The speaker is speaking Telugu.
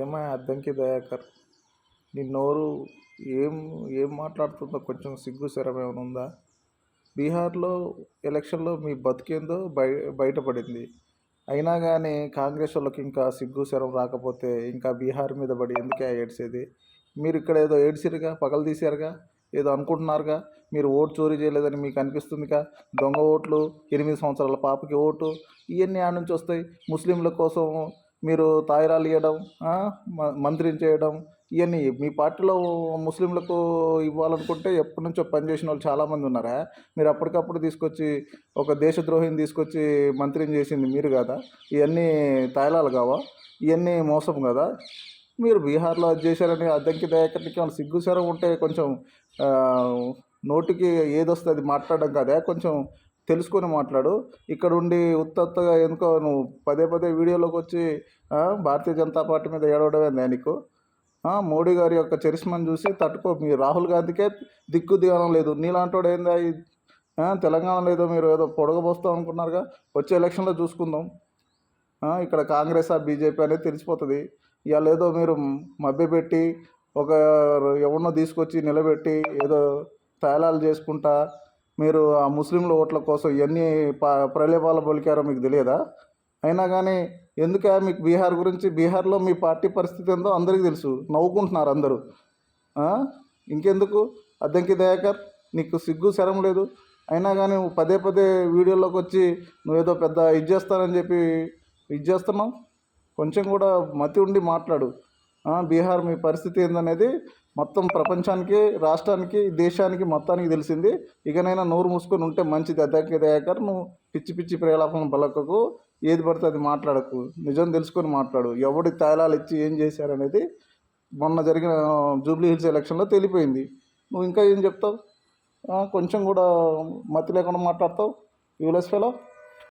ఏమా అద్దంకి దయాకర్, నీ నోరు ఏం ఏం మాట్లాడుతుందో కొంచెం సిగ్గు శరం ఏమైనా ఉందా? బీహార్లో ఎలక్షన్లో మీ బతికేందో బయటపడింది. అయినా కానీ కాంగ్రెస్ వాళ్ళకి ఇంకా సిగ్గు శరం రాకపోతే ఇంకా బీహార్ మీద పడి ఎందుకే ఏడ్చేది? మీరు ఇక్కడ ఏదో ఏడ్చిరుగా, పగలు తీశారుగా, ఏదో అనుకుంటున్నారుగా, మీరు ఓటు చోరీ చేయలేదని మీకు అనిపిస్తుందిగా, దొంగ ఓట్లు, 8 సంవత్సరాల పాపకి ఓటు, ఇవన్నీ ఆడ నుంచి వస్తాయి. ముస్లింల కోసం మీరు తాయిరాలు ఇవ్వడం, మంత్రిని చేయడం, ఇవన్నీ మీ పార్టీలో ముస్లింలకు ఇవ్వాలనుకుంటే ఎప్పటి నుంచో పనిచేసిన వాళ్ళు చాలామంది ఉన్నారా? మీరు అప్పటికప్పుడు తీసుకొచ్చి ఒక దేశద్రోహిని తీసుకొచ్చి మంత్రిని చేసింది మీరు కదా? ఇవన్నీ తాయిలాలు కావా? ఇవన్నీ మోసం కదా? మీరు బీహార్లో అది చేశారని అద్దంకి దయాకర్నికి ఏమైనా సిగ్గుసరం ఉంటే కొంచెం నోటికి ఏదొస్తే అది మాట్లాడడం కదా, కొంచెం తెలుసుకొని మాట్లాడు. ఇక్కడ ఉండి ఉత్తగా ఎందుకో నువ్వు పదే పదే వీడియోలోకి వచ్చి భారతీయ జనతా పార్టీ మీద ఏడవడమేందా నీకు? మోడీ గారి యొక్క చరిస్మాని చూసి తట్టుకో. మీరు రాహుల్ గాంధీకే దిక్కు దిగడం లేదు, నీలాంటోడు ఏందా? తెలంగాణలో ఏదో మీరు ఏదో పొడగబోస్తాం అనుకున్నారుగా, వచ్చే ఎలక్షన్లో చూసుకుందాం. ఇక్కడ కాంగ్రెస్ బీజేపీ అనేది తెలిసిపోతుంది. ఇవాళ ఏదో మీరు మభ్యపెట్టి ఒక ఎవరినో తీసుకొచ్చి నిలబెట్టి ఏదో తేలాలు చేసుకుంటా మీరు ఆ ముస్లింల ఓట్ల కోసం ఇవన్నీ ప్రలేపాలు పలికారో మీకు తెలియదా? అయినా కానీ ఎందుకే మీకు బీహార్ గురించి, బీహార్లో మీ పార్టీ పరిస్థితి ఏందో అందరికీ తెలుసు, నవ్వుకుంటున్నారు అందరూ. ఇంకెందుకు అద్దంకి దయాకర్, నీకు సిగ్గు శరం లేదు. అయినా కానీ నువ్వు పదే పదే వీడియోలోకి వచ్చి నువ్వేదో పెద్ద ఇది చేస్తానని చెప్పి ఇది చేస్తున్నావు. కొంచెం కూడా మతి ఉండి మాట్లాడు. బీహార్ మీ పరిస్థితి ఏందనేది మొత్తం ప్రపంచానికి, రాష్ట్రానికి, దేశానికి మొత్తానికి తెలిసింది. ఇకనైనా నోరు మూసుకొని ఉంటే మంచిది. అద్దంకి దయాకర్, నువ్వు పిచ్చి పిచ్చి ప్రేలాపన పలకకు, ఏది పడితే అది మాట్లాడకు, నిజం తెలుసుకొని మాట్లాడు. ఎవడి తాయిలాలు ఇచ్చి ఏం చేశారనేది మొన్న జరిగిన జూబ్లీ హిల్స్ ఎలక్షన్లో తెలిపోయింది. నువ్వు ఇంకా ఏం చెప్తావు? కొంచెం కూడా మతి లేకుండా మాట్లాడతావు. యూలెస్ ఫెలో.